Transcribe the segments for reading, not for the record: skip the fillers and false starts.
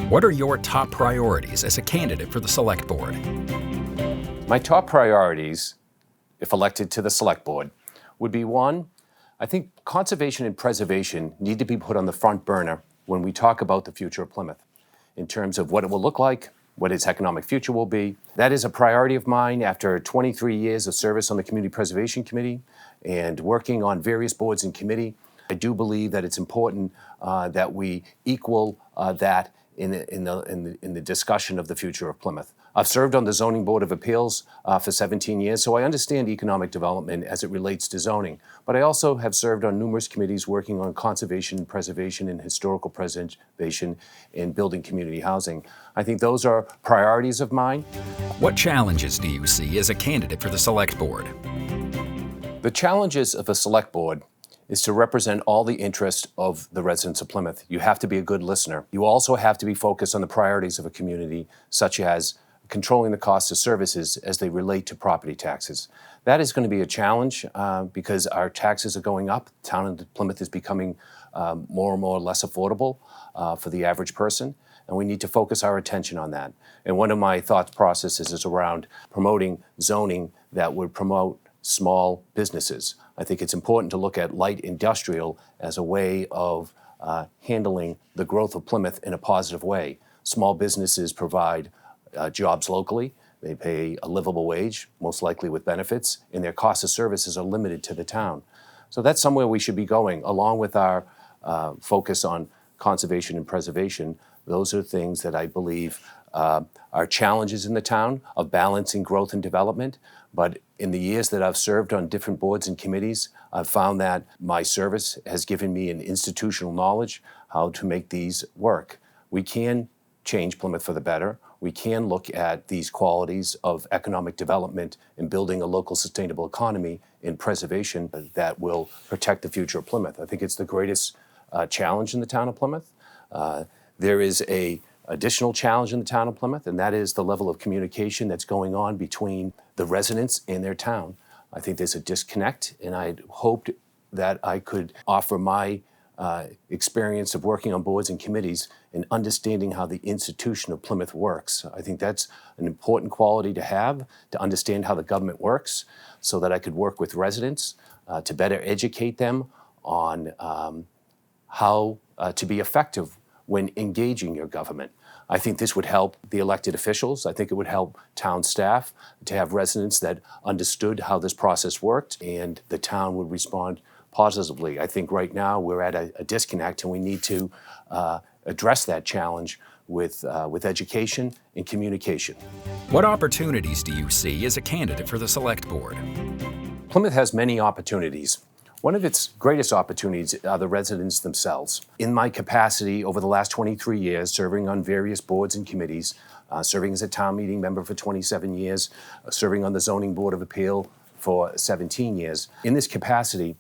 What are your top priorities as a candidate for the Select Board? My top priorities, if elected to the Select Board, would be one, I think conservation and preservation need to be put on the front burner when we talk about the future of Plymouth in terms of what it will look like, what its economic future will be. That is a priority of mine after 23 years of service on the Community Preservation Committee and working on various boards and committee. I do believe that it's important that we equal that in the discussion of the future of Plymouth. I've served on the Zoning Board of Appeals for 17 years, so I understand economic development as it relates to zoning. But I also have served on numerous committees working on conservation, preservation, and historical preservation and building community housing. I think those are priorities of mine. What challenges do you see as a candidate for the Select Board? The challenges of a Select Board is to represent all the interests of the residents of Plymouth. You have to be a good listener. You also have to be focused on the priorities of a community, such as controlling the cost of services as they relate to property taxes. That is going to be a challenge because our taxes are going up. The town of Plymouth is becoming more and more less affordable for the average person, and we need to focus our attention on that. And one of my thought processes is around promoting zoning that would promote small businesses. I think it's important to look at light industrial as a way of handling the growth of Plymouth in a positive way. Small businesses provide jobs locally. They pay a livable wage, most likely with benefits, and their cost of services are limited to the town. So that's somewhere we should be going, along with our focus on conservation and preservation. Those are things that I believe are challenges in the town of balancing growth and development. But in the years that I've served on different boards and committees, I've found that my service has given me an institutional knowledge how to make these work. We can change Plymouth for the better. We can look at these qualities of economic development and building a local sustainable economy in preservation that will protect the future of Plymouth. I think it's the greatest challenge in the town of Plymouth. There is an additional challenge in the town of Plymouth, and that is the level of communication that's going on between the residents and their town. I think there's a disconnect, and I'd hoped that I could offer my experience of working on boards and committees and understanding how the institution of Plymouth works. I think that's an important quality to have, to understand how the government works, so that I could work with residents to better educate them on how to be effective when engaging your government. I think this would help the elected officials. I think it would help town staff to have residents that understood how this process worked, and the town would respond positively. I think right now we're at a disconnect, and we need to address that challenge with education and communication. What opportunities do you see as a candidate for the Select Board? Plymouth has many opportunities. One of its greatest opportunities are the residents themselves. In my capacity over the last 23 years, serving on various boards and committees, serving as a town meeting member for 27 years, serving on the Zoning Board of Appeal for 17 years. In this capacity,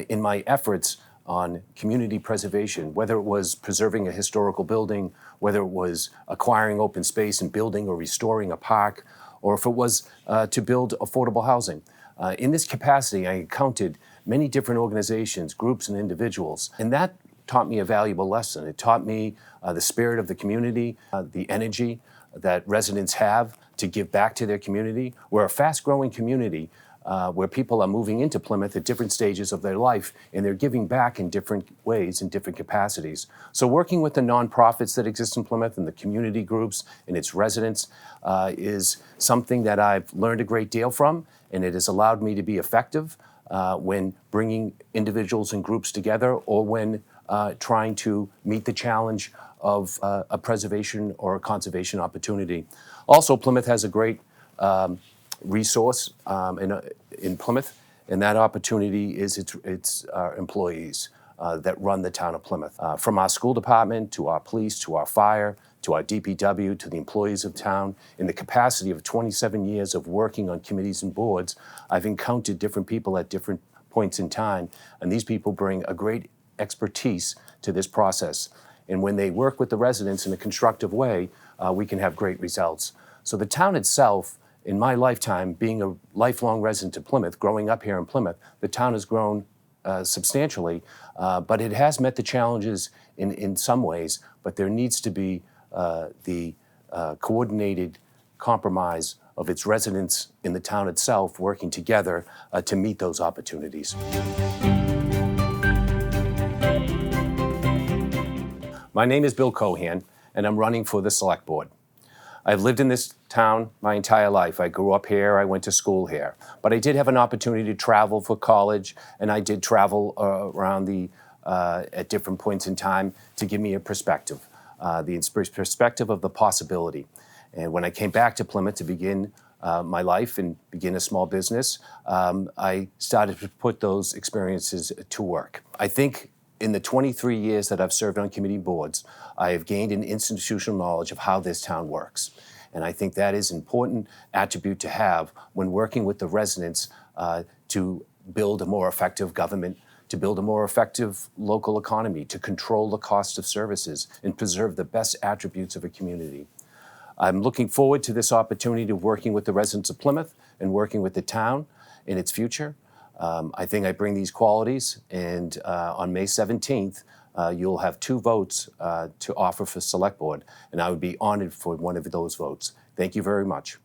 in my efforts on community preservation, whether it was preserving a historical building, whether it was acquiring open space and building or restoring a park, or if it was to build affordable housing. In this capacity, I encountered many different organizations, groups, and individuals, and that taught me a valuable lesson. It taught me the spirit of the community, the energy that residents have to give back to their community. We're a fast-growing community where people are moving into Plymouth at different stages of their life, and they're giving back in different ways, in different capacities. So working with the nonprofits that exist in Plymouth and the community groups and its residents is something that I've learned a great deal from, and it has allowed me to be effective when bringing individuals and groups together, or when trying to meet the challenge of a preservation or a conservation opportunity. Also, Plymouth has a great resource in Plymouth, and that opportunity is its employees that run the town of Plymouth. From our school department, to our police, to our fire, to our DPW, to the employees of town. In the capacity of 27 years of working on committees and boards, I've encountered different people at different points in time, and these people bring a great expertise to this process. And when they work with the residents in a constructive way, we can have great results. So the town itself, in my lifetime, being a lifelong resident of Plymouth, growing up here in Plymouth, the town has grown substantially, but it has met the challenges in some ways, but there needs to be the coordinated compromise of its residents in the town itself working together to meet those opportunities. My name is Bill Keohan, and I'm running for the Select Board. I've lived in this town my entire life. I grew up here, I went to school here. But I did have an opportunity to travel for college, and I did travel around at different points in time to give me a perspective, the perspective of the possibility. And when I came back to Plymouth to begin my life and begin a small business, I started to put those experiences to work. I think in the 23 years that I've served on committee boards, I have gained an institutional knowledge of how this town works. And I think that is an important attribute to have when working with the residents to build a more effective government, to build a more effective local economy, to control the cost of services, and preserve the best attributes of a community. I'm looking forward to this opportunity to working with the residents of Plymouth and working with the town in its future. I think I bring these qualities, and on May 17th, you'll have 2 votes to offer for Select Board, and I would be honored for one of those votes. Thank you very much.